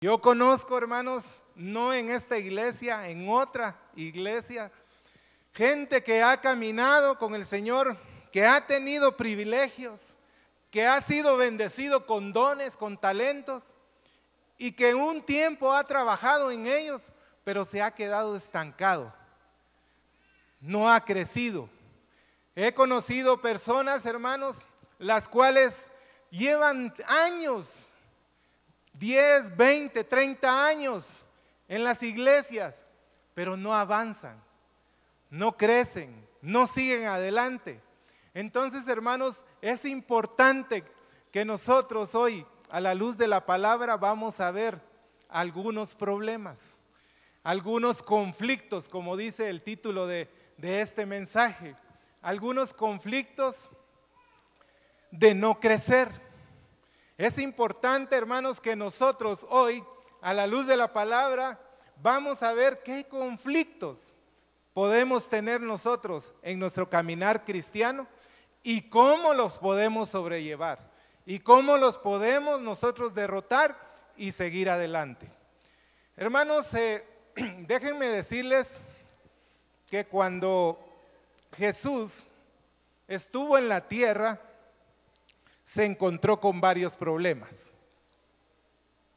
Yo conozco, hermanos, no en esta iglesia, en otra iglesia, gente que ha caminado con el Señor, que ha tenido privilegios, que ha sido bendecido con dones, con talentos, y que un tiempo ha trabajado en ellos, pero se ha quedado estancado, no ha crecido. He conocido personas, hermanos, las cuales llevan años, 10, 20, 30 años en las iglesias, pero no avanzan, no crecen, no siguen adelante. Entonces, hermanos, es importante que nosotros hoy, a la luz de la palabra, vamos a ver algunos problemas, algunos conflictos, como dice el título de este mensaje, algunos conflictos de no crecer. Es importante, hermanos, que nosotros hoy, a la luz de la palabra, vamos a ver qué conflictos podemos tener nosotros en nuestro caminar cristiano y cómo los podemos sobrellevar y cómo los podemos nosotros derrotar y seguir adelante. Hermanos, déjenme decirles que cuando Jesús estuvo en la tierra, se encontró con varios problemas.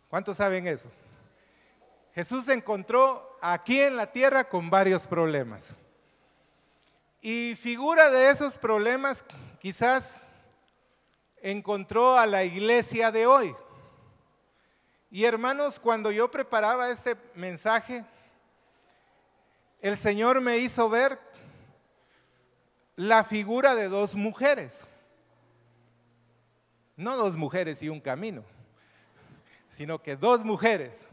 ¿Cuántos saben eso? Jesús se encontró aquí en la tierra con varios problemas. Y figura de esos problemas, quizás encontró a la iglesia de hoy. Y hermanos, cuando yo preparaba este mensaje, el Señor me hizo ver la figura de dos mujeres. No dos mujeres y un camino, sino que dos mujeres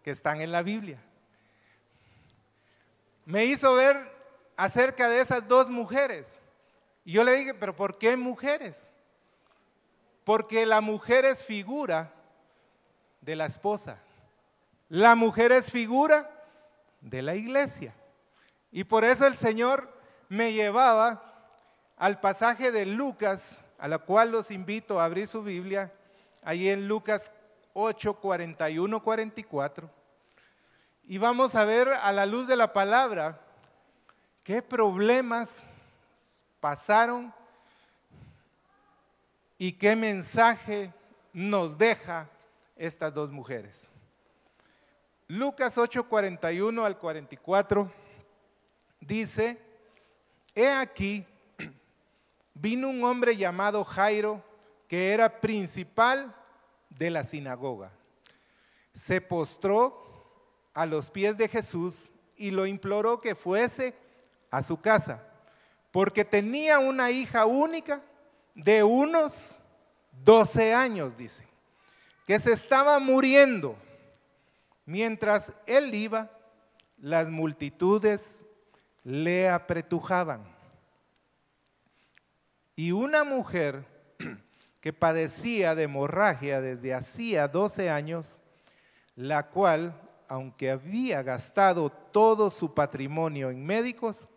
que están en la Biblia. Me hizo ver acerca de esas dos mujeres. Y yo le dije, ¿pero por qué mujeres? Porque la mujer es figura de la esposa. La mujer es figura de la iglesia. Y por eso el Señor me llevaba al pasaje de Lucas, a la cual los invito a abrir su Biblia, ahí en Lucas 8, 41, 44. Y vamos a ver a la luz de la palabra qué problemas pasaron y qué mensaje nos deja estas dos mujeres. Lucas 8, 41 al 44 dice: he aquí, vino un hombre llamado Jairo, que era principal de la sinagoga. Se postró a los pies de Jesús y lo imploró que fuese a su casa, porque tenía una hija única de unos 12 años, dice, que se estaba muriendo. Mientras él iba, las multitudes le apretujaban. Y una mujer que padecía de hemorragia desde hacía 12 años, la cual, aunque había gastado todo su patrimonio en médicos,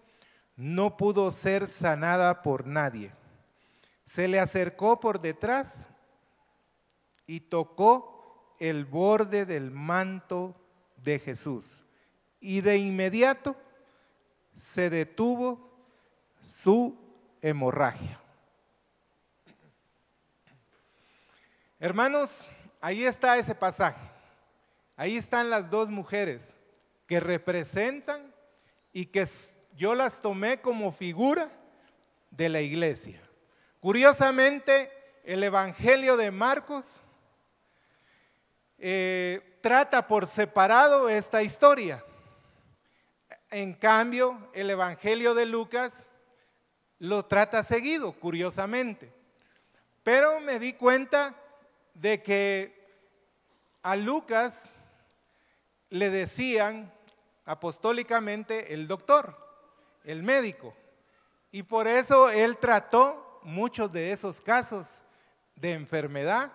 no pudo ser sanada por nadie. Se le acercó por detrás y tocó el borde del manto de Jesús. Y de inmediato se detuvo su hemorragia. Hermanos, ahí está ese pasaje. Ahí están las dos mujeres que representan y que yo las tomé como figura de la iglesia. Curiosamente, el Evangelio de Marcos trata por separado esta historia. En cambio, el Evangelio de Lucas lo trata seguido, curiosamente. Pero me di cuenta de que a Lucas le decían apostólicamente el doctor, el médico, y por eso él trató muchos de esos casos de enfermedad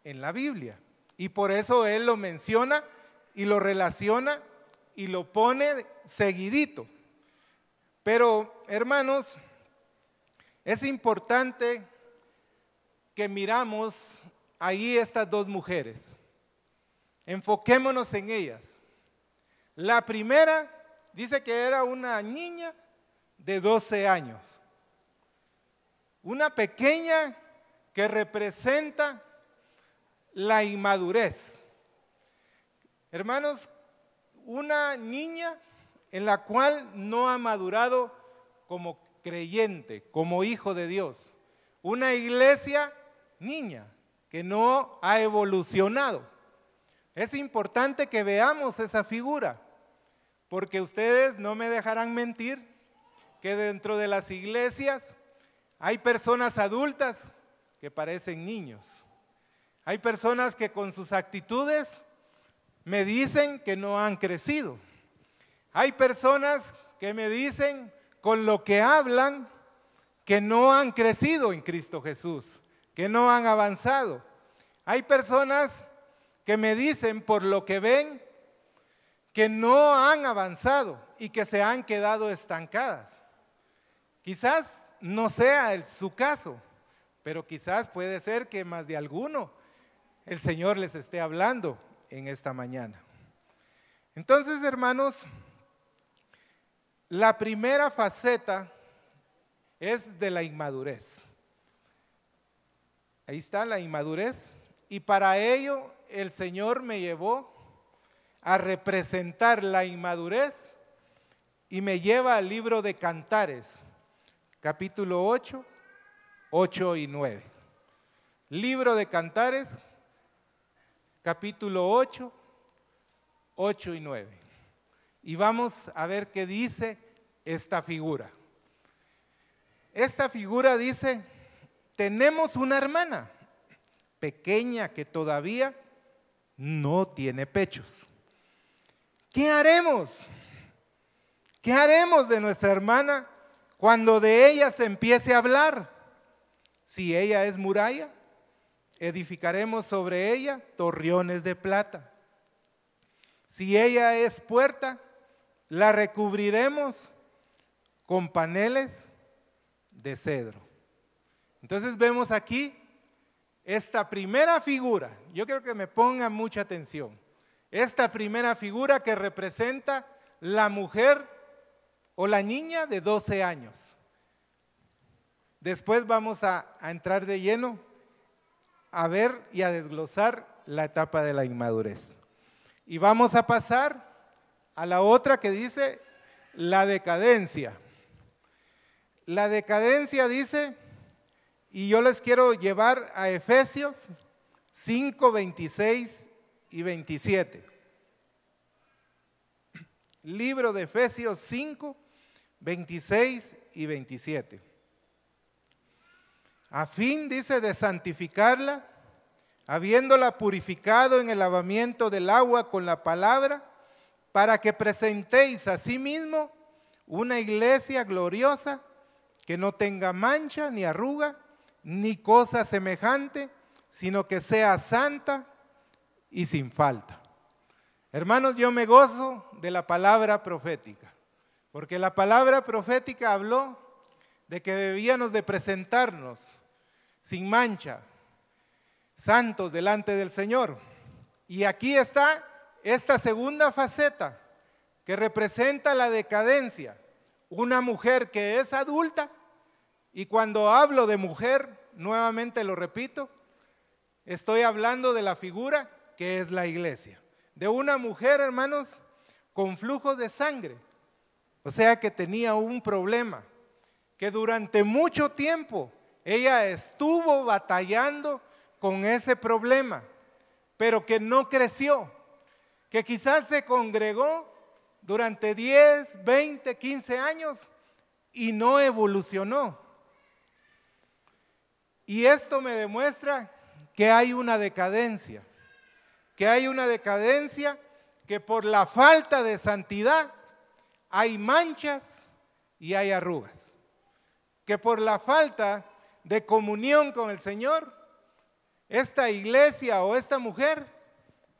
en la Biblia, y por eso él lo menciona y lo relaciona y lo pone seguidito. Pero, hermanos, es importante que miramos ahí estas dos mujeres. enfoquémonos en ellas. La primera dice que era una niña de 12 años. Una pequeña que representa la inmadurez. Hermanos, una niña en la cual no ha madurado como creyente, como hijo de Dios. Una iglesia niña que no ha evolucionado. Es importante que veamos esa figura, porque ustedes no me dejarán mentir que dentro de las iglesias hay personas adultas que parecen niños. Hay personas que con sus actitudes me dicen que no han crecido. Hay personas que me dicen con lo que hablan que no han crecido en Cristo Jesús, que no han avanzado. Hay personas que me dicen por lo que ven que no han avanzado y que se han quedado estancadas. Quizás no sea su caso, pero quizás puede ser que más de alguno el Señor les esté hablando en esta mañana. Entonces, hermanos, la primera faceta es de la inmadurez. Ahí está la inmadurez, y para ello el Señor me llevó a representar la inmadurez y me lleva al libro de Cantares, capítulo 8, 8 y 9. Libro de Cantares, capítulo 8, 8 y 9. Y vamos a ver qué dice esta figura. Esta figura dice: tenemos una hermana pequeña que todavía no tiene pechos. ¿Qué haremos? ¿Qué haremos de nuestra hermana cuando de ella se empiece a hablar? Si ella es muralla, edificaremos sobre ella torreones de plata. Si ella es puerta, la recubriremos con paneles de cedro. Entonces vemos aquí esta primera figura. Yo quiero que me pongan mucha atención. Esta primera figura que representa la mujer o la niña de 12 años. Después vamos a entrar de lleno a ver y a desglosar la etapa de la inmadurez. Y vamos a pasar a la otra que dice la decadencia. La decadencia dice, y yo les quiero llevar a Efesios 5, 26 y 27. Libro de Efesios 5, 26 y 27. A fin, dice, de santificarla, habiéndola purificado en el lavamiento del agua con la palabra, para que presentéis a sí mismo una iglesia gloriosa, que no tenga mancha ni arruga, ni cosa semejante, sino que sea santa y sin falta. Hermanos, yo me gozo de la palabra profética, porque la palabra profética habló de que debíamos de presentarnos sin mancha, santos delante del Señor. Y aquí está esta segunda faceta que representa la decadencia. Una mujer que es adulta, y cuando hablo de mujer, nuevamente lo repito, estoy hablando de la figura que es la iglesia. De una mujer, hermanos, con flujo de sangre. O sea que tenía un problema, que durante mucho tiempo ella estuvo batallando con ese problema, pero que no creció, que quizás se congregó durante 10, 20, 15 años y no evolucionó. Y esto me demuestra que hay una decadencia, que por la falta de santidad hay manchas y hay arrugas, que por la falta de comunión con el Señor, esta iglesia o esta mujer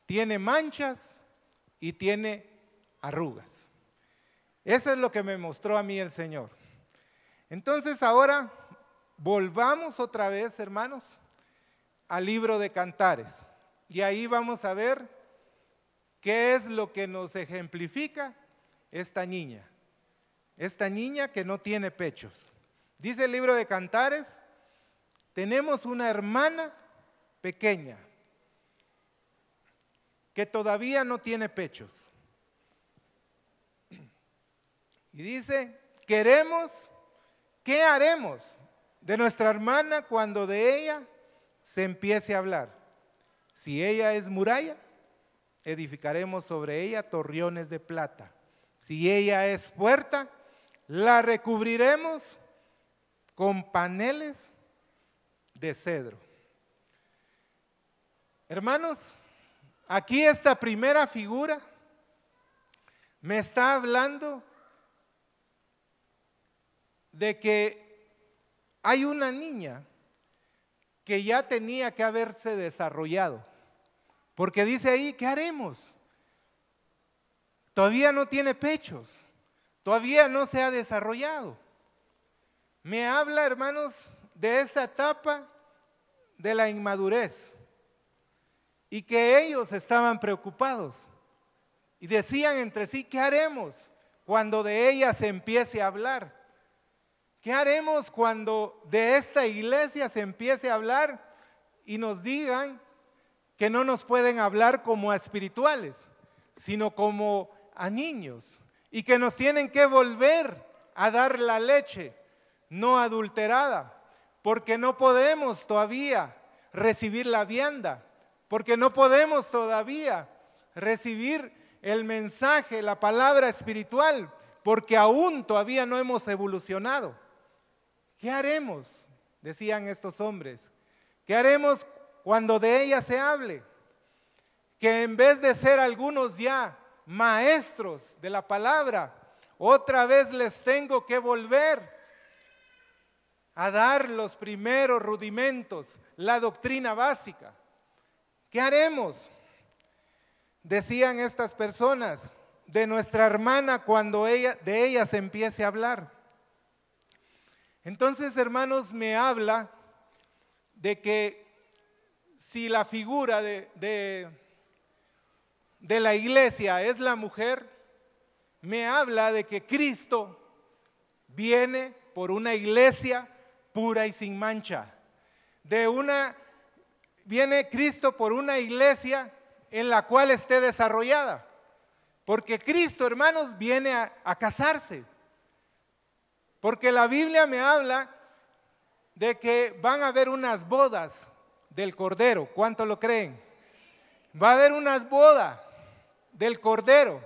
tiene manchas y tiene arrugas. Eso es lo que me mostró a mí el Señor. Entonces ahora volvamos otra vez, hermanos, al libro de Cantares. Y ahí vamos a ver ¿qué es lo que nos ejemplifica? Esta niña que no tiene pechos. Dice el libro de Cantares, tenemos una hermana pequeña que todavía no tiene pechos. Y dice, ¿qué haremos de nuestra hermana cuando de ella se empiece a hablar? Si ella es muralla, edificaremos sobre ella torreones de plata. Si ella es puerta, la recubriremos con paneles de cedro. Hermanos, aquí esta primera figura me está hablando de que hay una niña que ya tenía que haberse desarrollado, porque dice ahí, ¿qué haremos? Todavía no tiene pechos, todavía no se ha desarrollado. Me habla, hermanos, de esa etapa de la inmadurez y que ellos estaban preocupados y decían entre sí, ¿qué haremos cuando de ella se empiece a hablar? ¿Qué haremos cuando de esta iglesia se empiece a hablar y nos digan que no nos pueden hablar como a espirituales, sino como a niños, y que nos tienen que volver a dar la leche no adulterada, porque no podemos todavía recibir la vianda, porque no podemos todavía recibir el mensaje, la palabra espiritual, porque aún todavía no hemos evolucionado? ¿Qué haremos? Decían estos hombres. ¿Qué haremos cuando de ella se hable? Que en vez de ser algunos ya maestros de la palabra, otra vez les tengo que volver a dar los primeros rudimentos, la doctrina básica. ¿Qué haremos? Decían estas personas, de nuestra hermana cuando de ella se empiece a hablar. Entonces, hermanos, me habla de que si la figura de la iglesia es la mujer, me habla de que Cristo viene por una iglesia pura y sin mancha. Viene Cristo por una iglesia en la cual esté desarrollada. Porque Cristo, hermanos, viene a casarse. Porque la Biblia me habla de que van a haber unas bodas del Cordero. ¿Cuánto lo creen? Va a haber unas bodas del Cordero,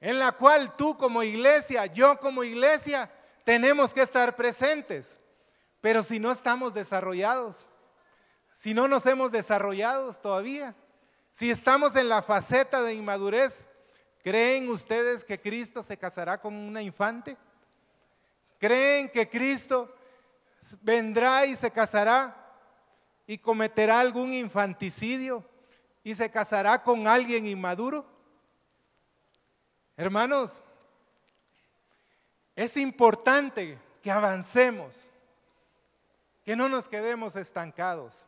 en la cual tú como iglesia, yo como iglesia, tenemos que estar presentes. Pero si no estamos desarrollados, si no nos hemos desarrollado todavía, si estamos en la faceta de inmadurez, ¿creen ustedes que Cristo se casará con una infante? ¿Creen que Cristo vendrá y se casará y cometerá algún infanticidio y se casará con alguien inmaduro? Hermanos, es importante que avancemos, que no nos quedemos estancados,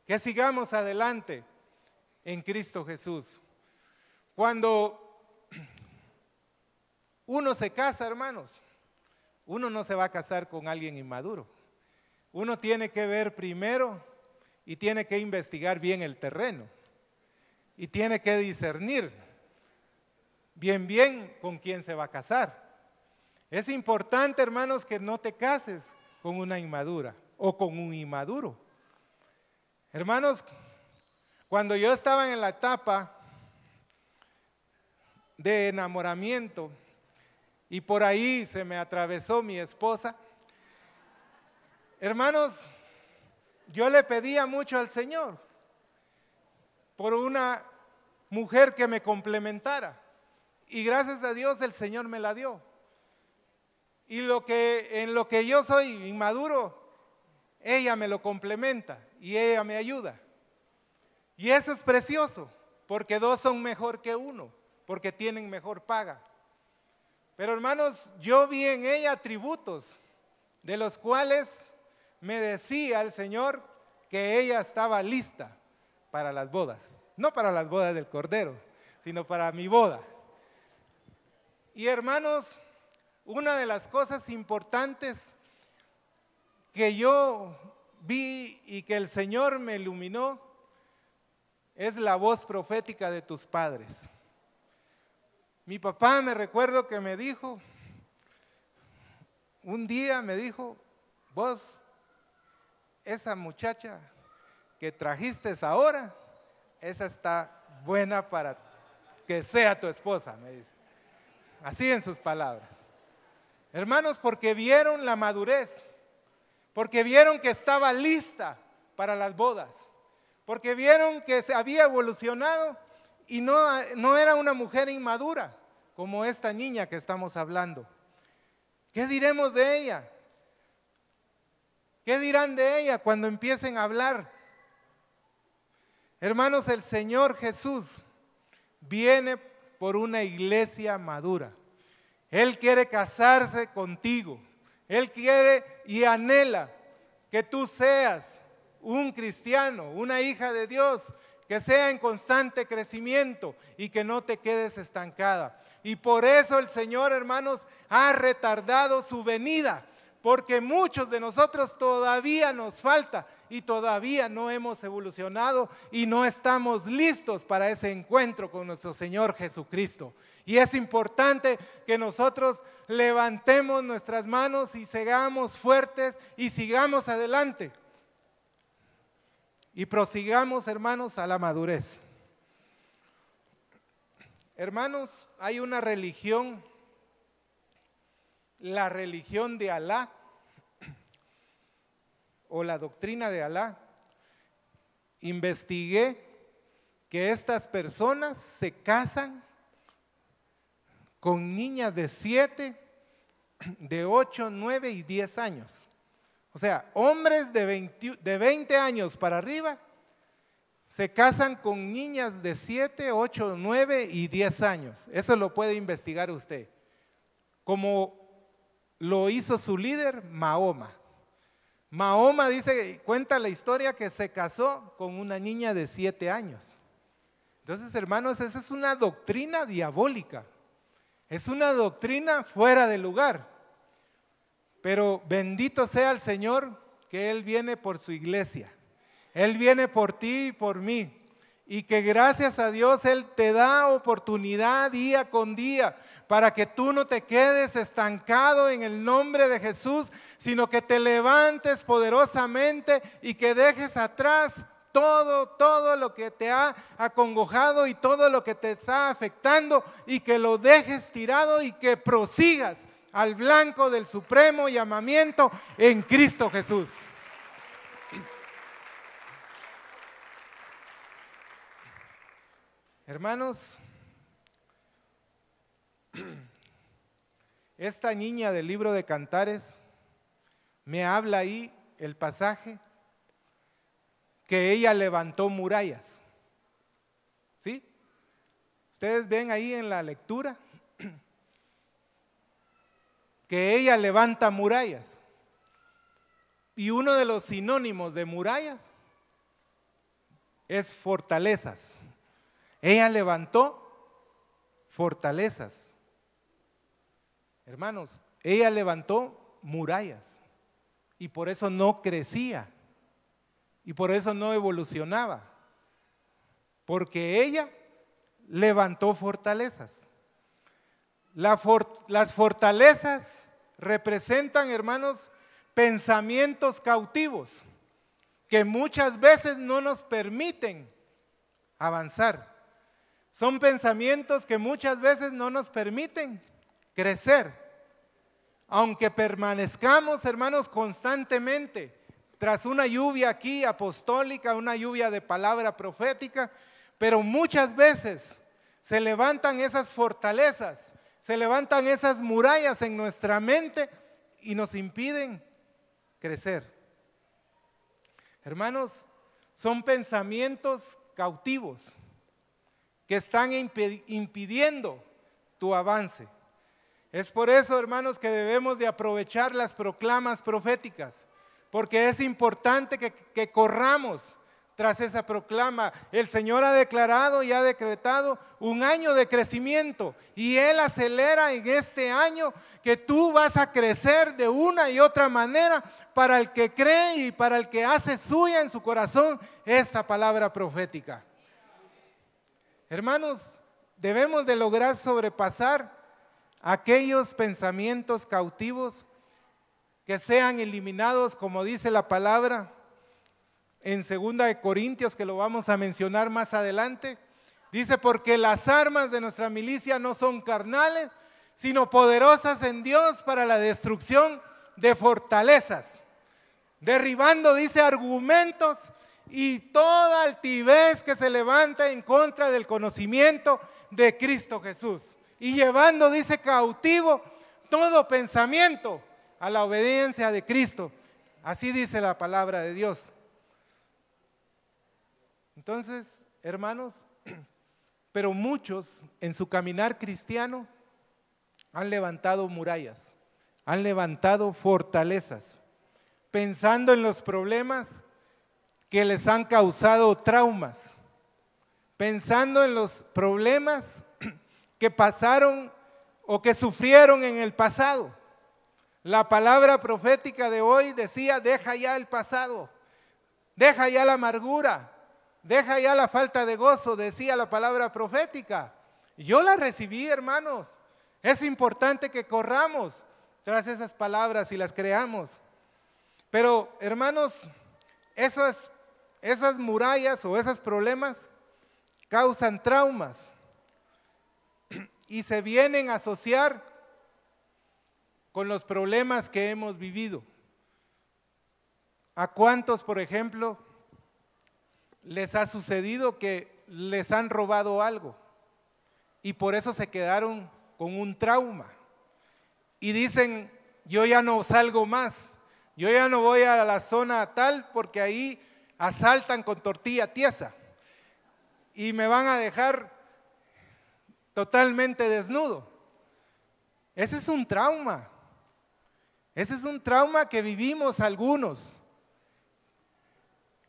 que sigamos adelante en Cristo Jesús. Cuando uno se casa, hermanos, uno no se va a casar con alguien inmaduro. Uno tiene que ver primero y tiene que investigar bien el terreno y tiene que discernir bien con quién se va a casar. Es importante, hermanos, que no te cases con una inmadura o con un inmaduro. Hermanos, cuando yo estaba en la etapa de enamoramiento y por ahí se me atravesó mi esposa, hermanos, yo le pedía mucho al Señor por una mujer que me complementara y gracias a Dios el Señor me la dio. Y en lo que yo soy inmaduro, ella me lo complementa y ella me ayuda. Y eso es precioso, porque dos son mejor que uno, porque tienen mejor paga. Pero hermanos, yo vi en ella atributos de los cuales me decía el Señor que ella estaba lista para las bodas. No para las bodas del Cordero, sino para mi boda. Y hermanos, una de las cosas importantes que yo vi y que el Señor me iluminó es la voz profética de tus padres. Mi papá, me recuerdo que me dijo, un día me dijo, vos, esa muchacha que trajiste ahora, esa está buena para que sea tu esposa, me dice. Así en sus palabras. Hermanos, porque vieron la madurez, porque vieron que estaba lista para las bodas, porque vieron que se había evolucionado y no era una mujer inmadura, como esta niña que estamos hablando. ¿Qué diremos de ella? ¿Qué dirán de ella cuando empiecen a hablar? Hermanos, el Señor Jesús viene por una iglesia madura. Él quiere casarse contigo. Él quiere y anhela que tú seas un cristiano, una hija de Dios, que sea en constante crecimiento y que no te quedes estancada. Y por eso el Señor, hermanos, ha retardado su venida, porque muchos de nosotros todavía nos falta y todavía no hemos evolucionado y no estamos listos para ese encuentro con nuestro Señor Jesucristo. Y es importante que nosotros levantemos nuestras manos y sigamos fuertes y sigamos adelante. Y prosigamos, hermanos, a la madurez. Hermanos, hay una religión, la religión de Alá, o la doctrina de Alá. Investigué que estas personas se casan con niñas de 7, de 8, 9 y 10 años. O sea, hombres de 20 años para arriba se casan con niñas de 7, 8, 9 y 10 años. Eso lo puede investigar usted. Como lo hizo su líder, Mahoma. Mahoma cuenta la historia que se casó con una niña de 7 años. Entonces, hermanos, esa es una doctrina diabólica. Es una doctrina fuera de lugar. Pero bendito sea el Señor que Él viene por su iglesia. Él viene por ti y por mí. Y que gracias a Dios Él te da oportunidad día con día para que tú no te quedes estancado en el nombre de Jesús, sino que te levantes poderosamente y que dejes atrás todo lo que te ha acongojado y todo lo que te está afectando y que lo dejes tirado y que prosigas al blanco del supremo llamamiento en Cristo Jesús. Hermanos, esta niña del libro de Cantares me habla ahí el pasaje que ella levantó murallas. ¿Sí? Ustedes ven ahí en la lectura que ella levanta murallas. Y uno de los sinónimos de murallas es fortalezas. Ella levantó fortalezas. Hermanos, ella levantó murallas y por eso no crecía y por eso no evolucionaba, porque ella levantó fortalezas. Las fortalezas representan, hermanos, pensamientos cautivos que muchas veces no nos permiten avanzar. Son pensamientos que muchas veces no nos permiten crecer. Aunque permanezcamos, hermanos, constantemente tras una lluvia aquí apostólica, una lluvia de palabra profética, pero muchas veces se levantan esas fortalezas, se levantan esas murallas en nuestra mente y nos impiden crecer. Hermanos, son pensamientos cautivos que están impidiendo tu avance. Es por eso, hermanos, que debemos de aprovechar las proclamas proféticas, porque es importante que corramos tras esa proclama. El Señor ha declarado y ha decretado un año de crecimiento, y Él acelera en este año que tú vas a crecer de una y otra manera para el que cree y para el que hace suya en su corazón esta palabra profética. Hermanos, debemos de lograr sobrepasar aquellos pensamientos cautivos que sean eliminados, como dice la palabra en 2 Corintios, que lo vamos a mencionar más adelante. Dice, porque las armas de nuestra milicia no son carnales, sino poderosas en Dios para la destrucción de fortalezas. Derribando, dice, argumentos y toda altivez que se levanta en contra del conocimiento de Cristo Jesús. Y llevando, dice, cautivo todo pensamiento a la obediencia de Cristo. Así dice la palabra de Dios. Entonces, hermanos, pero muchos en su caminar cristiano han levantado murallas, han levantado fortalezas, pensando en los problemas que les han causado traumas, pensando en los problemas que pasaron o que sufrieron en el pasado. La palabra profética de hoy decía, deja ya el pasado, deja ya la amargura, deja ya la falta de gozo, decía la palabra profética. Yo la recibí, hermanos. Es importante que corramos tras esas palabras y las creamos. Pero, hermanos, esas murallas o esos problemas causan traumas y se vienen a asociar con los problemas que hemos vivido. ¿A cuántos, por ejemplo, les ha sucedido que les han robado algo y por eso se quedaron con un trauma? Y dicen, yo ya no salgo más, yo ya no voy a la zona tal porque ahí asaltan con tortilla tiesa y me van a dejar totalmente desnudo. Ese es un trauma. Ese es un trauma que vivimos algunos.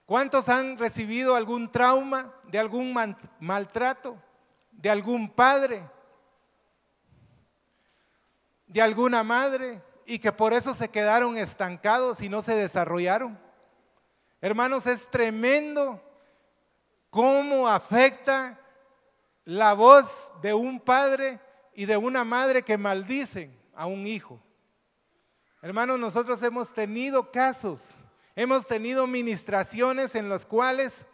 ¿Cuántos han recibido algún trauma de algún maltrato, de algún padre, de alguna madre, y que por eso se quedaron estancados y no se desarrollaron? Hermanos, es tremendo cómo afecta la voz de un padre y de una madre que maldicen a un hijo. Hermanos, nosotros hemos tenido casos, hemos tenido ministraciones en las cuales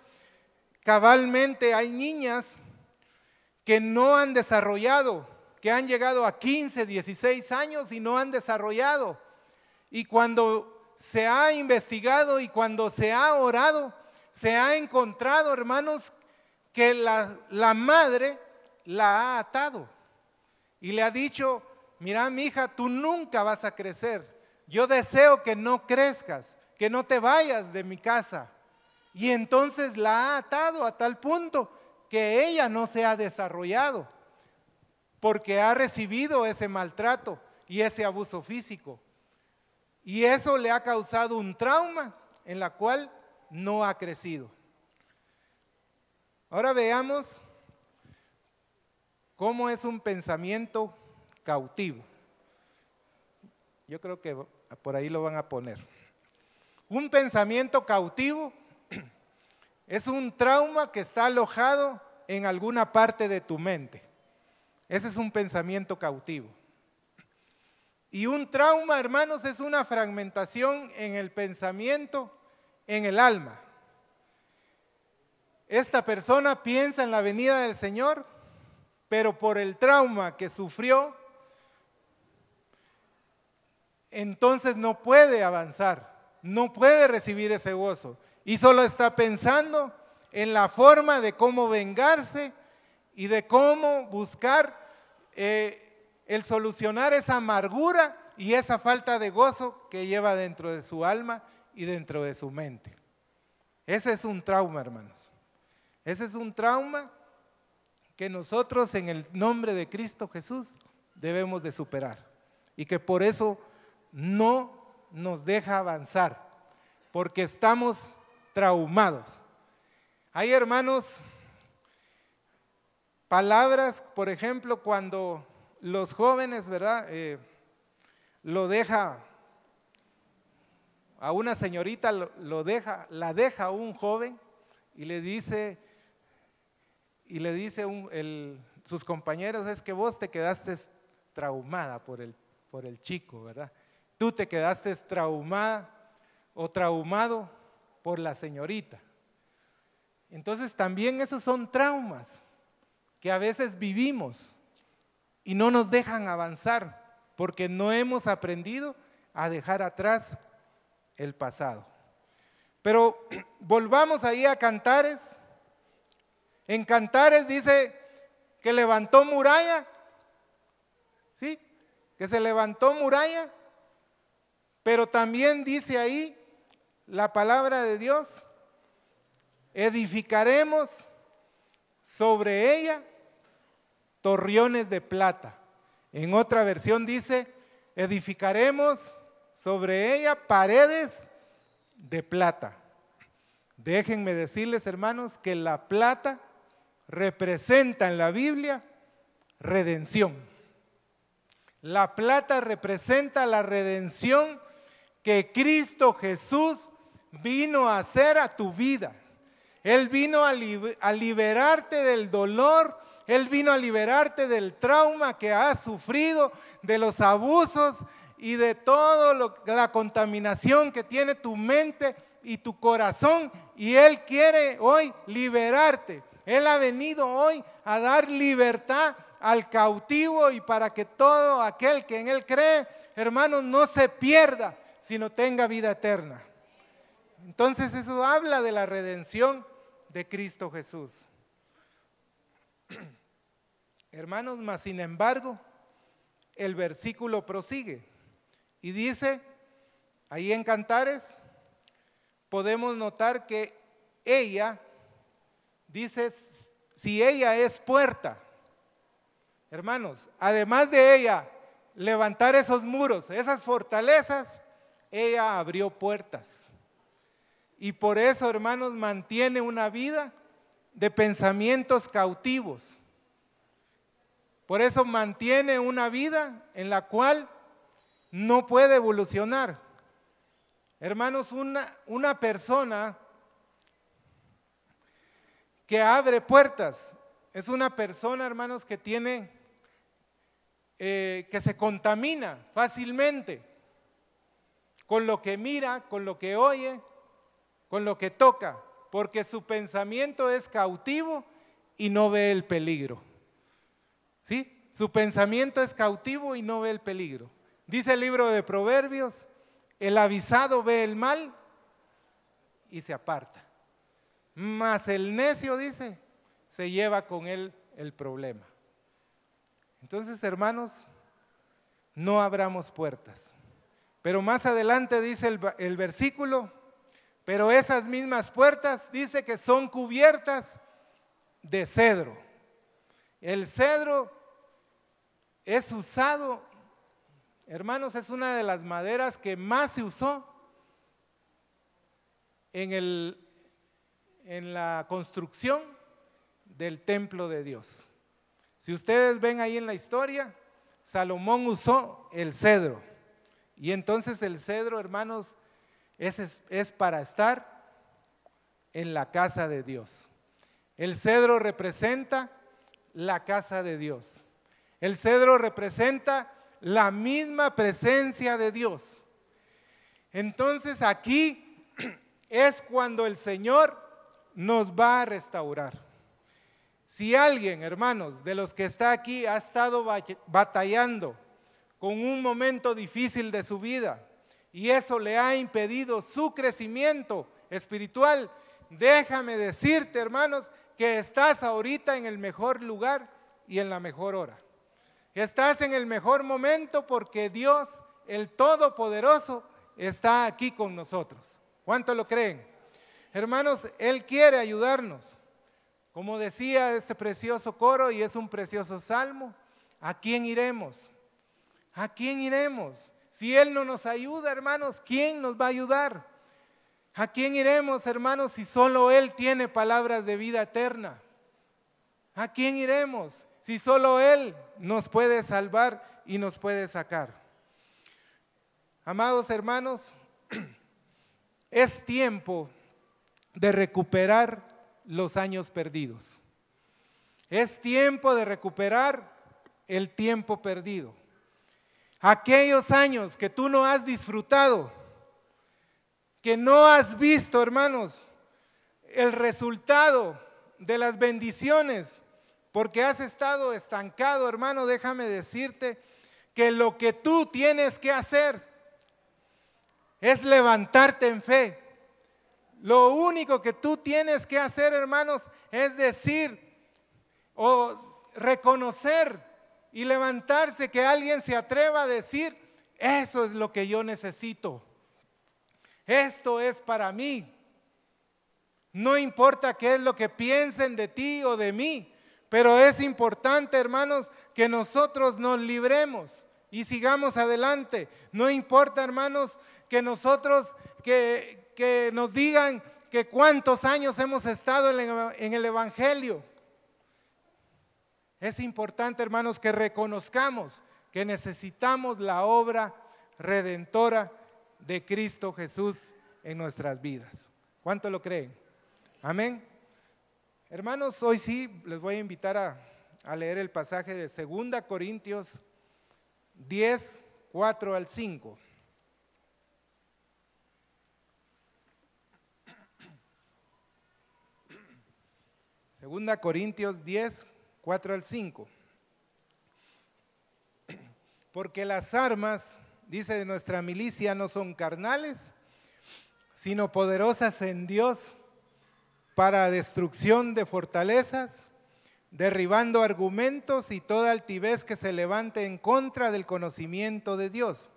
cabalmente hay niñas que no han desarrollado, que han llegado a 15, 16 años y no han desarrollado. Y cuando se ha investigado y cuando se ha orado, se ha encontrado, hermanos, que la madre la ha atado y le ha dicho, mira, mi hija, tú nunca vas a crecer. Yo deseo que no crezcas, que no te vayas de mi casa. Y entonces la ha atado a tal punto que ella no se ha desarrollado porque ha recibido ese maltrato y ese abuso físico. Y eso le ha causado un trauma en la cual no ha crecido. Ahora veamos cómo es un pensamiento cautivo. Yo creo que por ahí lo van a poner. Un pensamiento cautivo es un trauma que está alojado en alguna parte de tu mente. Ese es un pensamiento cautivo. Y un trauma, hermanos, es una fragmentación en el pensamiento, en el alma. Esta persona piensa en la venida del Señor, pero por el trauma que sufrió, entonces no puede avanzar, no puede recibir ese gozo y solo está pensando en la forma de cómo vengarse y de cómo buscar el solucionar esa amargura y esa falta de gozo que lleva dentro de su alma y dentro de su mente. Ese es un trauma, hermanos. Ese es un trauma que nosotros en el nombre de Cristo Jesús debemos de superar y que por eso no nos deja avanzar, porque estamos traumados. Hay, hermanos, palabras, por ejemplo, cuando los jóvenes, ¿verdad? Lo deja a una señorita, la deja un joven y le dice sus compañeros, es que vos te quedaste traumada por el chico, ¿verdad? Tú te quedaste traumada o traumado por la señorita. Entonces también esos son traumas que a veces vivimos y no nos dejan avanzar porque no hemos aprendido a dejar atrás el pasado. Pero volvamos ahí a Cantares. En Cantares dice que levantó muralla, ¿sí? Que se levantó muralla, pero también dice ahí la palabra de Dios, edificaremos sobre ella torreones de plata. En otra versión dice, edificaremos sobre ella paredes de plata. Déjenme decirles, hermanos, que la plata representa en la Biblia redención. La plata representa la redención que Cristo Jesús vino a hacer a tu vida. Él vino a liberarte del dolor, Él vino a liberarte del trauma que has sufrido, de los abusos y de toda la contaminación que tiene tu mente y tu corazón. Y Él quiere hoy liberarte. Él ha venido hoy a dar libertad al cautivo y para que todo aquel que en Él cree, hermanos, no se pierda, sino tenga vida eterna. Entonces eso habla de la redención de Cristo Jesús. Hermanos, mas sin embargo, el versículo prosigue y dice, ahí en Cantares, podemos notar que ella, dice, si ella es puerta, hermanos, además de ella levantar esos muros, esas fortalezas, ella abrió puertas. Y por eso, hermanos, mantiene una vida de pensamientos cautivos. Por eso mantiene una vida en la cual no puede evolucionar. Hermanos, una persona que abre puertas es una persona, hermanos, que tiene, que se contamina fácilmente con lo que mira, con lo que oye, con lo que toca, porque su pensamiento es cautivo y no ve el peligro. ¿Sí? Su pensamiento es cautivo y no ve el peligro. Dice el libro de Proverbios, el avisado ve el mal y se aparta. Mas el necio, dice, se lleva con él el problema. Entonces, hermanos, no abramos puertas. Pero más adelante dice el versículo, pero esas mismas puertas dice que son cubiertas de cedro. El cedro es usado, hermanos, es una de las maderas que más se usó en la construcción del templo de Dios. Si ustedes ven ahí en la historia, Salomón usó el cedro. Y entonces el cedro, hermanos, es para estar en la casa de Dios. El cedro representa la casa de Dios. El cedro representa la misma presencia de Dios. Entonces aquí es cuando el Señor nos va a restaurar. Si alguien, hermanos, de los que está aquí ha estado batallando con un momento difícil de su vida y eso le ha impedido su crecimiento espiritual, déjame decirte, hermanos, que estás ahorita en el mejor lugar y en la mejor hora. Estás en el mejor momento porque Dios, el Todopoderoso, está aquí con nosotros. ¿Cuánto lo creen? Hermanos, Él quiere ayudarnos. Como decía este precioso coro, y es un precioso salmo, ¿a quién iremos? ¿A quién iremos? Si Él no nos ayuda, hermanos, ¿quién nos va a ayudar? ¿A quién iremos, hermanos, si solo Él tiene palabras de vida eterna? ¿A quién iremos si solo Él nos puede salvar y nos puede sacar? Amados hermanos, es tiempo de recuperar los años perdidos. Es tiempo de recuperar el tiempo perdido. Aquellos años que tú no has disfrutado, que no has visto, hermanos, el resultado de las bendiciones, porque has estado estancado, hermano, déjame decirte que lo que tú tienes que hacer es levantarte en fe. Lo único que tú tienes que hacer, hermanos, es decir o reconocer y levantarse, que alguien se atreva a decir, eso es lo que yo necesito. Esto es para mí. No importa qué es lo que piensen de ti o de mí, pero es importante, hermanos, que nosotros nos libremos y sigamos adelante. No importa, hermanos, que nosotros, que nos digan que cuántos años hemos estado en el Evangelio. Es importante, hermanos, que reconozcamos que necesitamos la obra redentora de Cristo Jesús en nuestras vidas. ¿Cuánto lo creen? Amén. Hermanos, hoy sí les voy a invitar a leer el pasaje de 2 Corintios 10, 4 al 5. Segunda Corintios 10, 4 al 5. Porque las armas, dice, de nuestra milicia no son carnales, sino poderosas en Dios para destrucción de fortalezas, derribando argumentos y toda altivez que se levante en contra del conocimiento de Dios,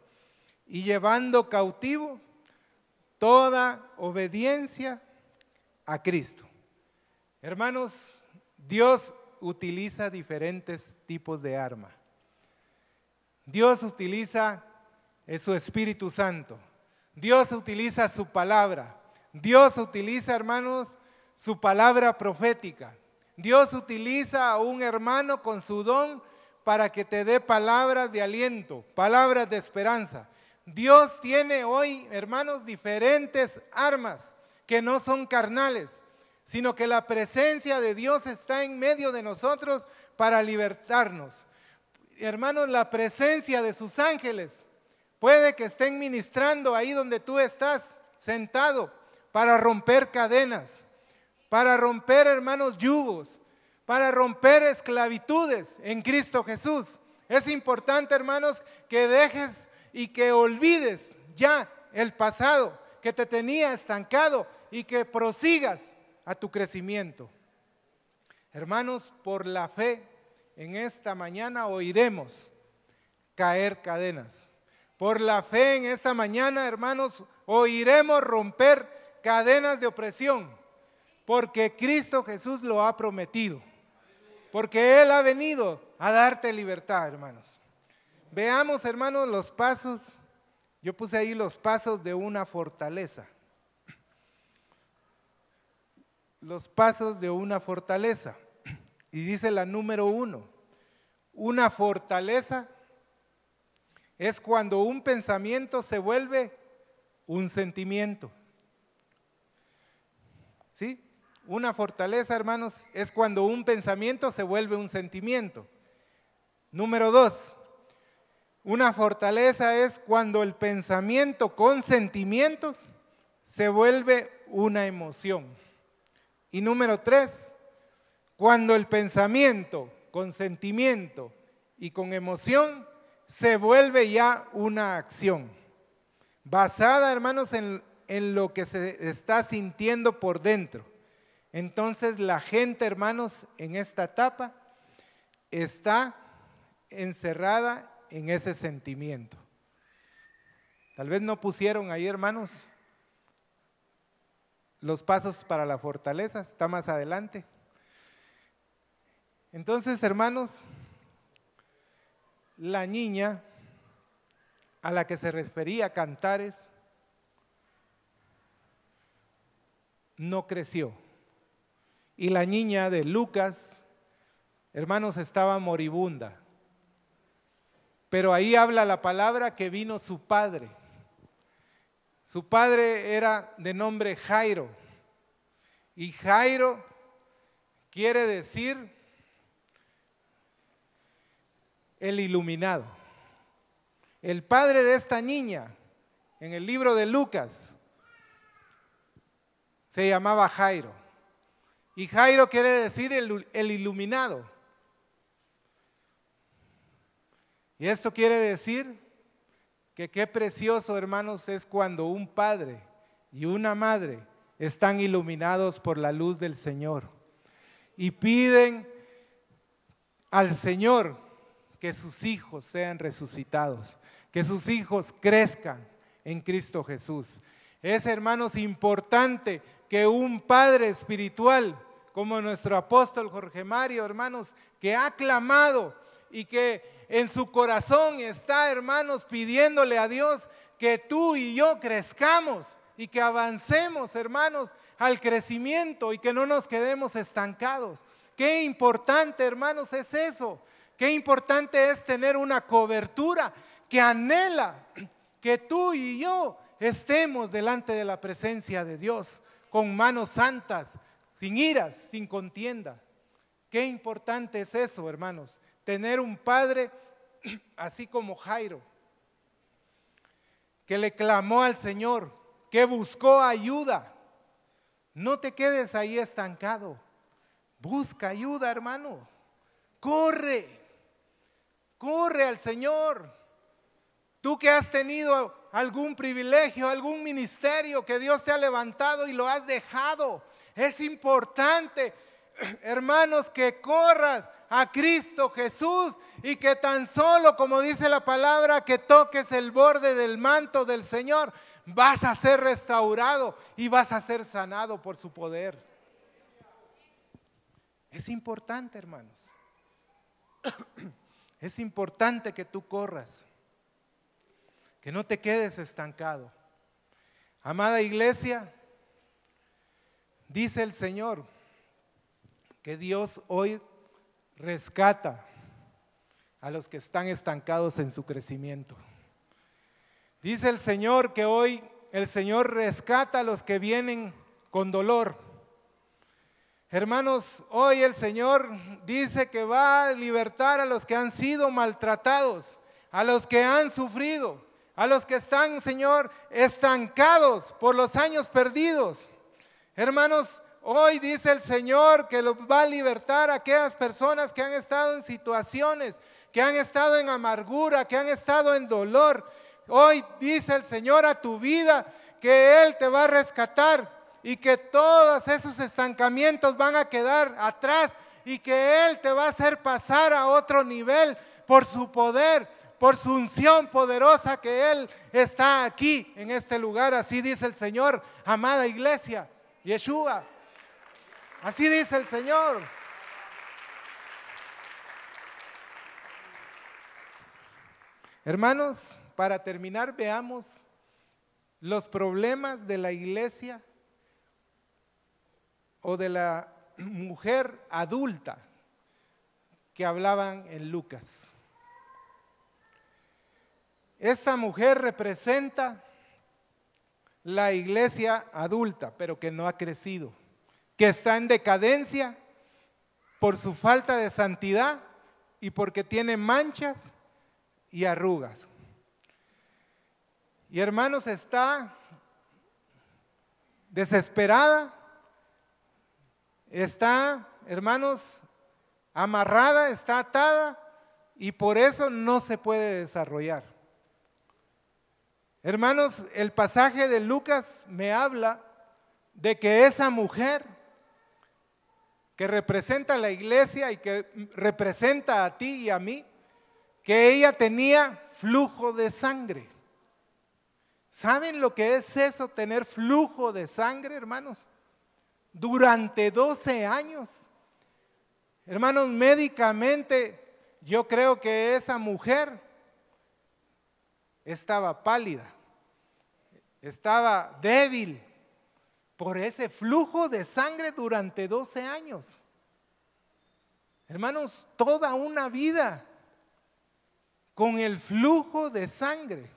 y llevando cautivo toda obediencia a Cristo. Hermanos, Dios utiliza diferentes tipos de arma. Dios utiliza su Espíritu Santo. Dios utiliza su palabra. Dios utiliza, hermanos, su palabra profética. Dios utiliza a un hermano con su don para que te dé palabras de aliento, palabras de esperanza. Dios tiene hoy, hermanos, diferentes armas que no son carnales, sino que la presencia de Dios está en medio de nosotros para libertarnos. Hermanos, la presencia de sus ángeles puede que estén ministrando ahí donde tú estás sentado para romper cadenas, para romper, hermanos, yugos, para romper esclavitudes en Cristo Jesús. Es importante, hermanos, que dejes y que olvides ya el pasado que te tenía estancado y que prosigas a tu crecimiento. Hermanos, por la fe, en esta mañana oiremos caer cadenas. Por la fe en esta mañana, hermanos, oiremos romper cadenas de opresión, porque Cristo Jesús lo ha prometido, porque Él ha venido a darte libertad, hermanos. Veamos, hermanos, los pasos. Yo puse ahí los pasos de una fortaleza. Los pasos de una fortaleza. Y dice la número 1, una fortaleza es cuando un pensamiento se vuelve un sentimiento. ¿Sí? Una fortaleza, hermanos, es cuando un pensamiento se vuelve un sentimiento. Número 2, una fortaleza es cuando el pensamiento con sentimientos se vuelve una emoción. Y número 3, cuando el pensamiento con sentimiento y con emoción se vuelve ya una acción, basada, hermanos, en lo que se está sintiendo por dentro. Entonces la gente, hermanos, en esta etapa está encerrada en ese sentimiento. Tal vez no pusieron ahí, hermanos, los pasos para la fortaleza, está más adelante. Entonces, hermanos, la niña a la que se refería Cantares no creció. Y la niña de Lucas, hermanos, estaba moribunda. Pero ahí habla la palabra que vino su padre. Su padre era de nombre Jairo. Y Jairo quiere decir el iluminado. El padre de esta niña, en el libro de Lucas, se llamaba Jairo. Y Jairo quiere decir el iluminado. Y esto quiere decir que qué precioso, hermanos, es cuando un padre y una madre están iluminados por la luz del Señor y piden al Señor que sus hijos sean resucitados, que sus hijos crezcan en Cristo Jesús. Es, hermanos, importante que un padre espiritual como nuestro apóstol Jorge Mario, hermanos, que ha clamado y que en su corazón está, hermanos, pidiéndole a Dios que tú y yo crezcamos y que avancemos, hermanos, al crecimiento y que no nos quedemos estancados. Qué importante, hermanos, es eso. Qué importante es tener una cobertura que anhela que tú y yo estemos delante de la presencia de Dios con manos santas, sin iras, sin contienda. Qué importante es eso, hermanos, tener un padre así como Jairo, que le clamó al Señor, que buscó ayuda. No te quedes ahí estancado, busca ayuda, hermano, corre al Señor. Tú que has tenido algún privilegio, algún ministerio que Dios te ha levantado y lo has dejado, es importante, hermanos, que corras a Cristo Jesús y que tan solo, como dice la palabra, que toques el borde del manto del Señor, vas a ser restaurado y vas a ser sanado por su poder. Es importante, hermanos. Es importante que tú corras, que no te quedes estancado. Amada iglesia, dice el Señor que Dios hoy rescata a los que están estancados en su crecimiento. Dice el Señor que hoy el Señor rescata a los que vienen con dolor. Hermanos, hoy el Señor dice que va a libertar a los que han sido maltratados, a los que han sufrido, a los que están, Señor, estancados por los años perdidos. Hermanos, hoy dice el Señor que los va a libertar a aquellas personas que han estado en situaciones, que han estado en amargura, que han estado en dolor. Hoy dice el Señor a tu vida que Él te va a rescatar y que todos esos estancamientos van a quedar atrás y que Él te va a hacer pasar a otro nivel por su poder, por su unción poderosa que Él está aquí en este lugar. Así dice el Señor, amada iglesia, Yeshua. Así dice el Señor. Hermanos, para terminar, veamos los problemas de la iglesia o de la mujer adulta que hablaban en Lucas. Esta mujer representa la iglesia adulta, pero que no ha crecido, que está en decadencia por su falta de santidad y porque tiene manchas y arrugas. Y hermanos, está desesperada, está, hermanos, amarrada, está atada y por eso no se puede desarrollar. Hermanos, el pasaje de Lucas me habla de que esa mujer que representa a la iglesia y que representa a ti y a mí, que ella tenía flujo de sangre. ¿Saben lo que es eso, tener flujo de sangre, hermanos? Durante 12 años. Hermanos, médicamente yo creo que esa mujer estaba pálida, estaba débil, por ese flujo de sangre durante 12 años. Hermanos, toda una vida con el flujo de sangre.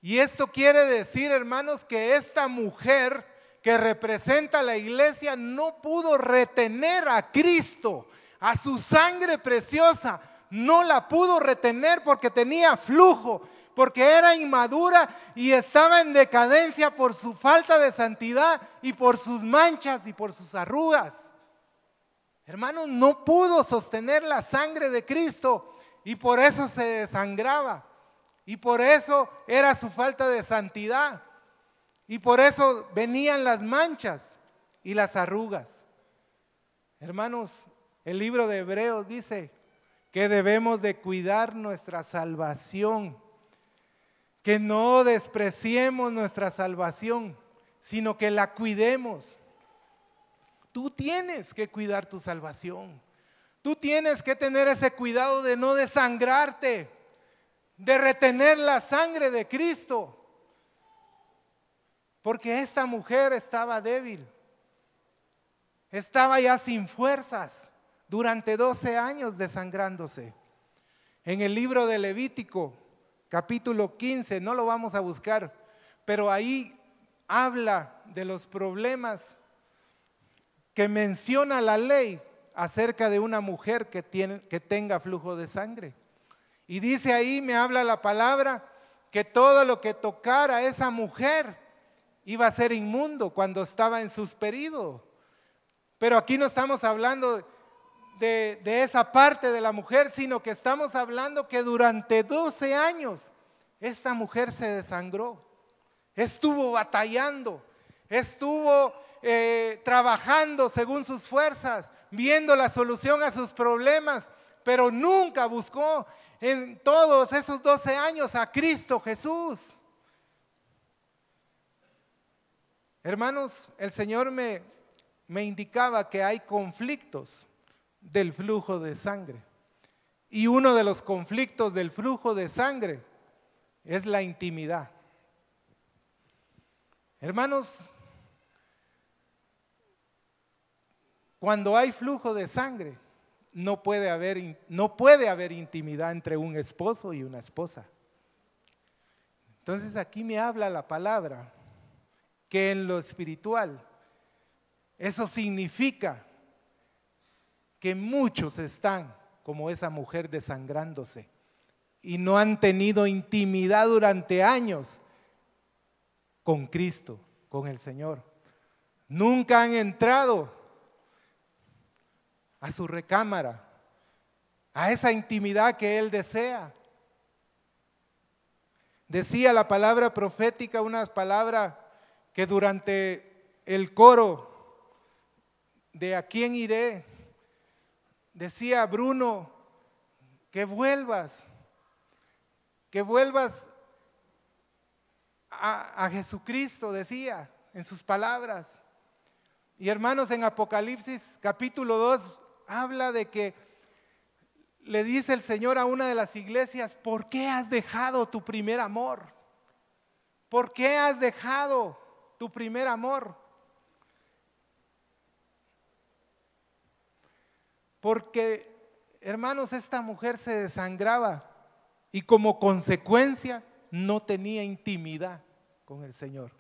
Y esto quiere decir, hermanos, que esta mujer que representa a la iglesia no pudo retener a Cristo, a su sangre preciosa. No la pudo retener porque tenía flujo, porque era inmadura y estaba en decadencia por su falta de santidad y por sus manchas y por sus arrugas. Hermanos, no pudo sostener la sangre de Cristo y por eso se desangraba. Y por eso era su falta de santidad. Y por eso venían las manchas y las arrugas. Hermanos, el libro de Hebreos dice que debemos de cuidar nuestra salvación, que no despreciemos nuestra salvación, sino que la cuidemos. Tú tienes que cuidar tu salvación. Tú tienes que tener ese cuidado de no desangrarte, de retener la sangre de Cristo. Porque esta mujer estaba débil, estaba ya sin fuerzas durante 12 años desangrándose. En el libro de Levítico, capítulo 15, no lo vamos a buscar, pero ahí habla de los problemas que menciona la ley acerca de una mujer que tenga flujo de sangre. Y dice ahí, me habla la palabra, que todo lo que tocara a esa mujer iba a ser inmundo cuando estaba en sus periodos. Pero aquí no estamos hablando de esa parte de la mujer, sino que estamos hablando que durante 12 años esta mujer se desangró, estuvo batallando, estuvo trabajando según sus fuerzas, viendo la solución a sus problemas, pero nunca buscó en todos esos 12 años a Cristo Jesús. Hermanos, el Señor me indicaba que hay conflictos del flujo de sangre. Y uno de los conflictos del flujo de sangre es la intimidad. Hermanos, cuando hay flujo de sangre, no puede haber intimidad entre un esposo y una esposa. Entonces aquí me habla la palabra que en lo espiritual eso significa que muchos están como esa mujer desangrándose y no han tenido intimidad durante años con Cristo, con el Señor. Nunca han entrado a su recámara, a esa intimidad que Él desea. Decía la palabra profética, una palabra que durante el coro de ¿A quién iré? Decía Bruno, que vuelvas a Jesucristo, decía en sus palabras. Y hermanos, en Apocalipsis capítulo 2 habla de que le dice el Señor a una de las iglesias: ¿por qué has dejado tu primer amor? ¿Por qué has dejado tu primer amor? Porque, hermanos, esta mujer se desangraba y como consecuencia no tenía intimidad con el Señor.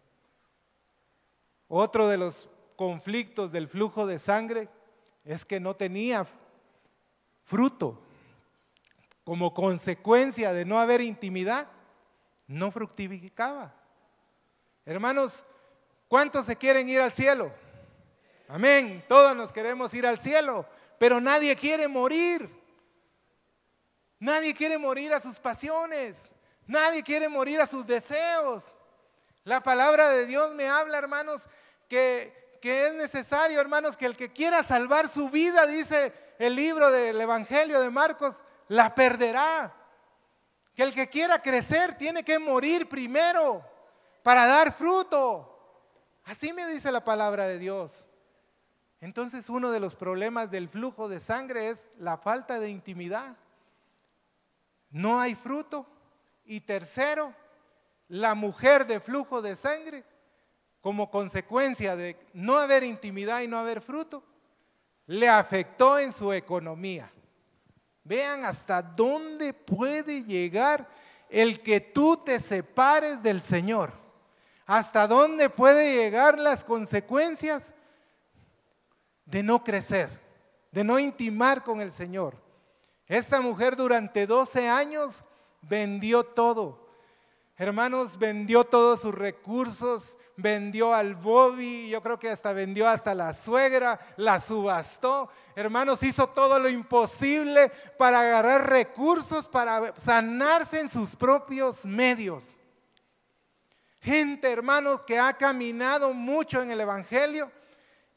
Otro de los conflictos del flujo de sangre es que no tenía fruto. Como consecuencia de no haber intimidad, no fructificaba. Hermanos, ¿cuántos se quieren ir al cielo? Amén, todos nos queremos ir al cielo, pero nadie quiere morir. Nadie quiere morir a sus pasiones, nadie quiere morir a sus deseos. La palabra de Dios me habla, hermanos, que es necesario, hermanos, que el que quiera salvar su vida, dice el libro del Evangelio de Marcos, la perderá. Que el que quiera crecer tiene que morir primero para dar fruto. Así me dice la palabra de Dios. Entonces, uno de los problemas del flujo de sangre es la falta de intimidad. No hay fruto. Y tercero, la mujer de flujo de sangre como consecuencia de no haber intimidad y no haber fruto, le afectó en su economía. Vean hasta dónde puede llegar el que tú te separes del Señor. Hasta dónde puede llegar las consecuencias de no crecer, de no intimar con el Señor. Esta mujer durante 12 años vendió todo. Hermanos, vendió todos sus recursos, vendió al Bobby, yo creo que hasta vendió hasta la suegra, la subastó. Hermanos, hizo todo lo imposible para agarrar recursos, para sanarse en sus propios medios. Gente, hermanos, que ha caminado mucho en el Evangelio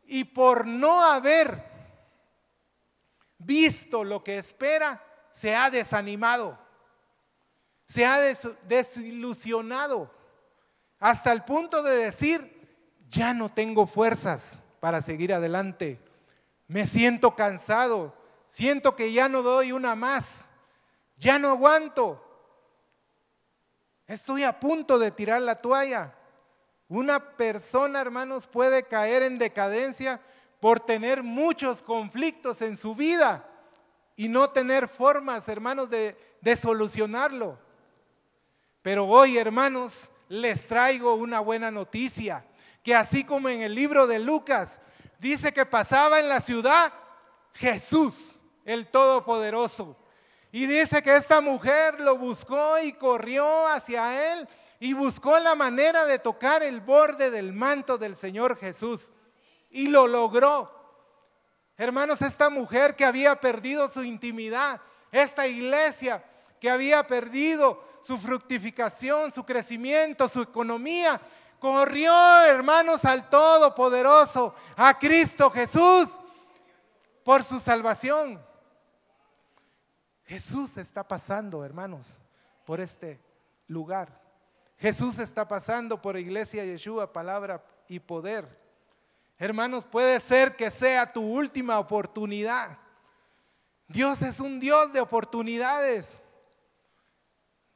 y por no haber visto lo que espera, se ha desanimado, se ha desilusionado, hasta el punto de decir, ya no tengo fuerzas para seguir adelante, me siento cansado, siento que ya no doy una más, ya no aguanto, estoy a punto de tirar la toalla. Una persona, hermanos, puede caer en decadencia por tener muchos conflictos en su vida y no tener formas, hermanos, de solucionarlo. Pero hoy, hermanos, les traigo una buena noticia, que así como en el libro de Lucas dice que pasaba en la ciudad Jesús, el Todopoderoso, y dice que esta mujer lo buscó y corrió hacia él y buscó la manera de tocar el borde del manto del Señor Jesús y lo logró. Hermanos, esta mujer que había perdido su intimidad, esta iglesia que había perdido su fructificación, su crecimiento, su economía, corrió, hermanos, al Todopoderoso, a Cristo Jesús, por su salvación. Jesús está pasando, hermanos, por este lugar. Jesús está pasando por Iglesia Yeshua, palabra y poder. Hermanos, puede ser que sea tu última oportunidad. Dios es un Dios de oportunidades,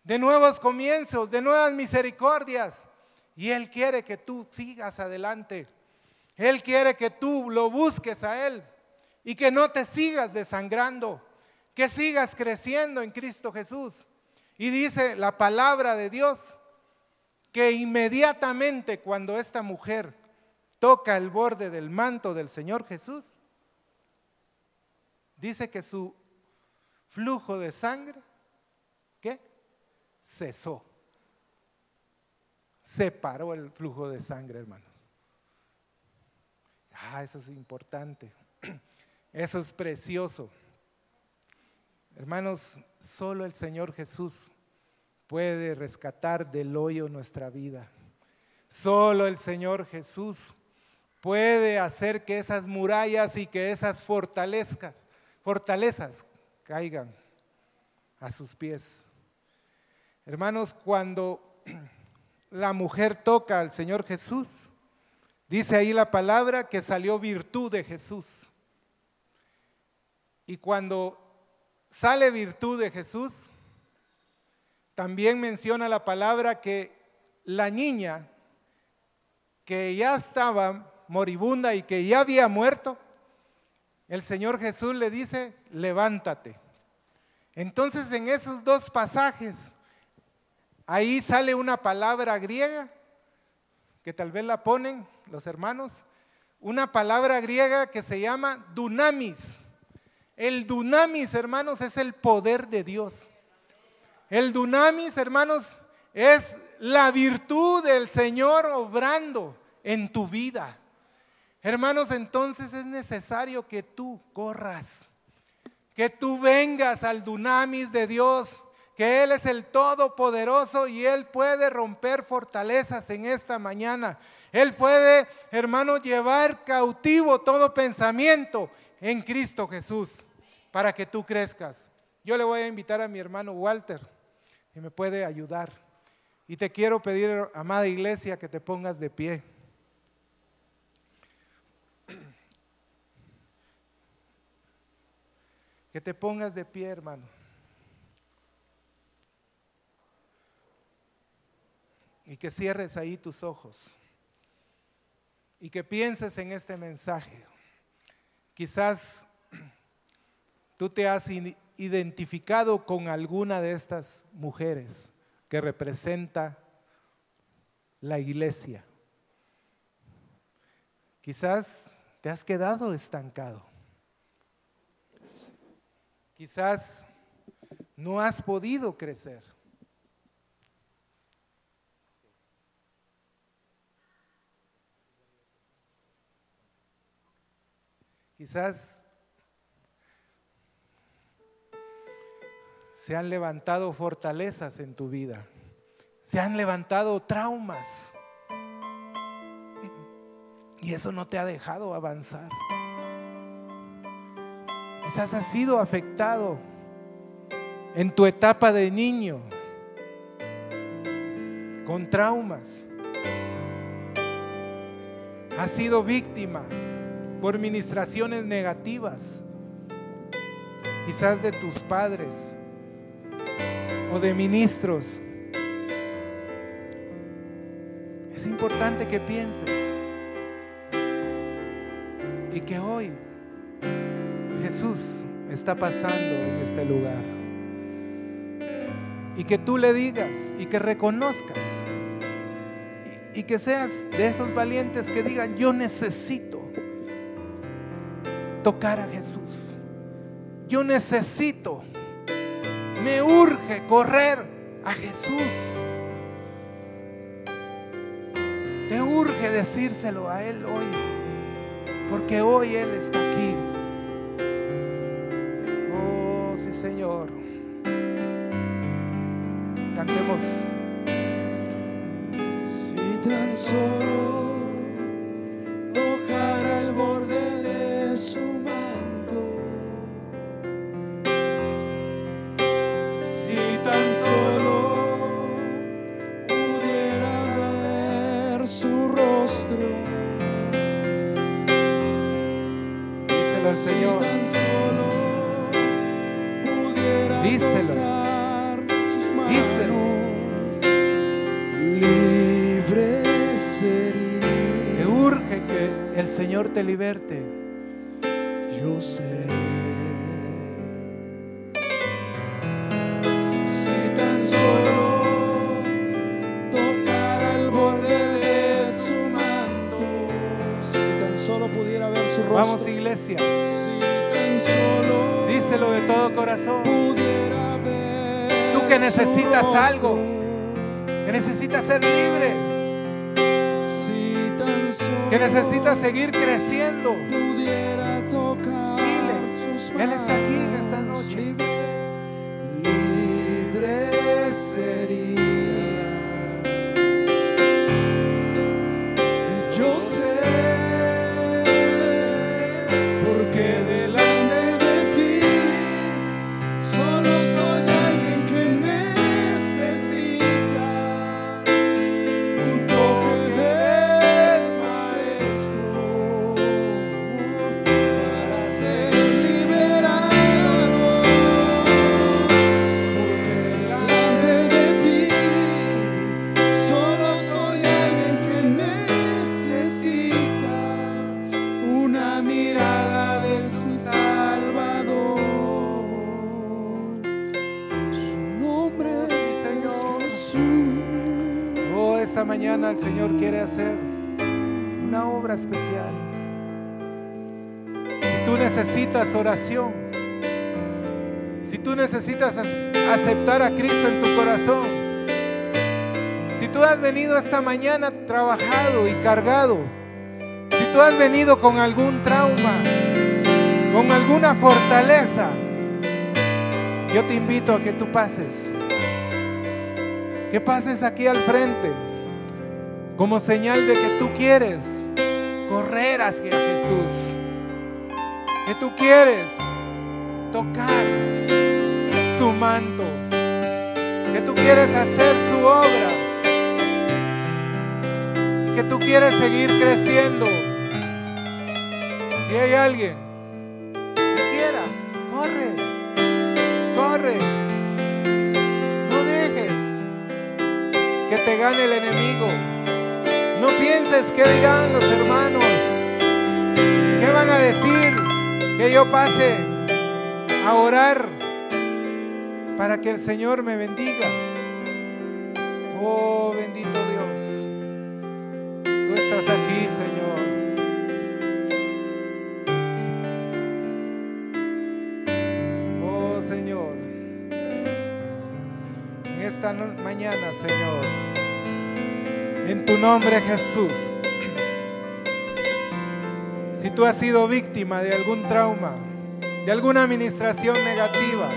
de nuevos comienzos, de nuevas misericordias. Y Él quiere que tú sigas adelante. Él quiere que tú lo busques a Él y que no te sigas desangrando, que sigas creciendo en Cristo Jesús. Y dice la palabra de Dios que inmediatamente cuando esta mujer toca el borde del manto del Señor Jesús, dice que su flujo de sangre, ¿qué? Cesó. Se paró el flujo de sangre, hermanos. Eso es importante. Eso es precioso. Hermanos, solo el Señor Jesús puede rescatar del hoyo nuestra vida. Solo el Señor Jesús puede hacer que esas murallas y que esas fortalezas caigan a sus pies. Hermanos, cuando la mujer toca al Señor Jesús, dice ahí la palabra que salió virtud de Jesús. Y cuando sale virtud de Jesús, también menciona la palabra que la niña que ya estaba moribunda y que ya había muerto, el Señor Jesús le dice, levántate. Entonces en esos dos pasajes, ahí sale una palabra griega, que tal vez la ponen los hermanos, una palabra griega que se llama dunamis. El dunamis, hermanos, es el poder de Dios. El dunamis, hermanos, es la virtud del Señor obrando en tu vida. Hermanos, entonces es necesario que tú corras, que tú vengas al dunamis de Dios, que Él es el Todopoderoso y Él puede romper fortalezas en esta mañana. Él puede, hermanos, llevar cautivo todo pensamiento en Cristo Jesús para que tú crezcas. Yo le voy a invitar a mi hermano Walter, que me puede ayudar. Y te quiero pedir, amada iglesia, que te pongas de pie. Que te pongas de pie, hermano. Y que cierres ahí tus ojos. y que pienses en este mensaje. Quizás tú te has identificado con alguna de estas mujeres que representa la iglesia. Quizás te has quedado estancado. Quizás no has podido crecer. Quizás se han levantado fortalezas en tu vida, se han levantado traumas y eso no te ha dejado avanzar. Quizás has sido afectado en tu etapa de niño con traumas. Has sido víctima por ministraciones negativas, quizás de tus padres o de ministros. Es importante que pienses y que hoy Jesús está pasando en este lugar y que tú le digas y que reconozcas y que seas de esos valientes que digan: yo necesito tocar a Jesús, yo necesito, me urge correr a Jesús. Te urge decírselo a Él hoy, porque hoy Él está aquí. Oh, sí, Señor. Cantemos. Si tan solo tocara el borde de su manto, si tan solo pudiera ver su rostro, Díselo al Señor. si tan solo pudiera Díselo. tocar sus manos, Díselo. libre sería. Te urge que el Señor te liberte. Yo sé, si tan solo tocara el borde de su manto, si tan solo pudiera ver su rostro, Vamos, iglesia, si tan solo díselo de todo corazón. pudiera ver Tú que necesitas su rostro, algo, que necesitas ser libre, si tan solo que necesitas seguir creciendo. pudiera tocar Dile, sus Él está aquí en esta manos, noche. libre sería. Y yo sé, porque delante de ti solo soy alguien que necesita un toque del Maestro para ser liberado, porque delante de ti solo soy alguien que necesita una mirada de su Salvador. Su nombre Sí, es Señor. Jesús. Oh, esta mañana el Señor quiere hacer una obra especial. Si tú necesitas oración, si tú necesitas aceptar a Cristo en tu corazón, si tú has venido esta mañana trabajado y cargado, si tú has venido con algún trauma, con alguna fortaleza, yo te invito a que tú pases. Que pases aquí al frente como señal de que tú quieres correr hacia Jesús, que tú quieres tocar su manto, que tú quieres hacer su obra y que tú quieres seguir creciendo. Si hay alguien que quiera, corre, corre. No dejes que te gane el enemigo. No pienses qué dirán los hermanos, qué van a decir, que yo pase a orar para que el Señor me bendiga. Oh, bendito Dios, tú estás aquí, Señor. Oh, Señor, en esta mañana, Señor, en tu nombre, Jesús, si tú has sido víctima de algún trauma, de alguna administración negativa,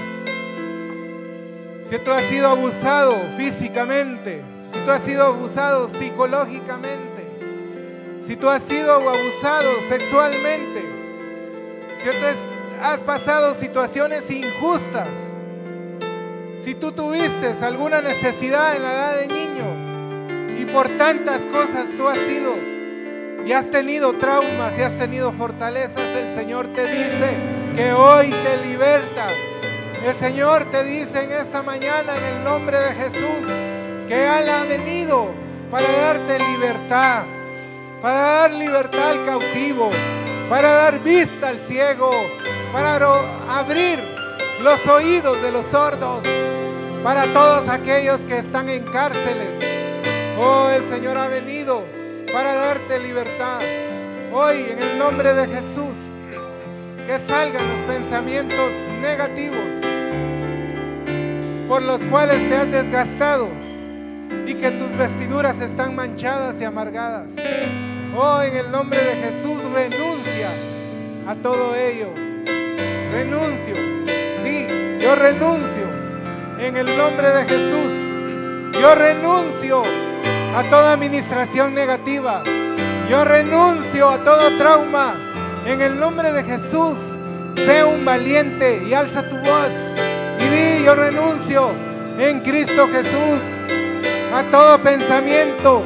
si tú has sido abusado físicamente, si tú has sido abusado psicológicamente, si tú has sido abusado sexualmente, si tú has pasado situaciones injustas, si tú tuviste alguna necesidad en la edad de niño y por tantas cosas tú has sido y has tenido traumas y has tenido fortalezas, el Señor te dice que hoy te liberta. El Señor te dice en esta mañana, en el nombre de Jesús, que Él ha venido para darte libertad, para dar libertad al cautivo, para dar vista al ciego, para abrir los oídos de los sordos, para todos aquellos que están en cárceles. Oh, el Señor ha venido para darte libertad. Hoy, en el nombre de Jesús, que salgan los pensamientos negativos por los cuales te has desgastado y que tus vestiduras están manchadas y amargadas. Oh, en el nombre de Jesús, renuncia a todo ello. Renuncio. Di, yo renuncio. En el nombre de Jesús, yo renuncio a toda administración negativa. Yo renuncio a todo trauma. En el nombre de Jesús, sé un valiente y alza tu voz y di, yo renuncio en Cristo Jesús a todo pensamiento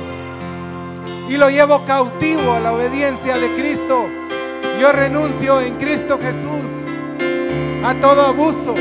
y lo llevo cautivo a la obediencia de Cristo. Yo renuncio en Cristo Jesús a todo abuso,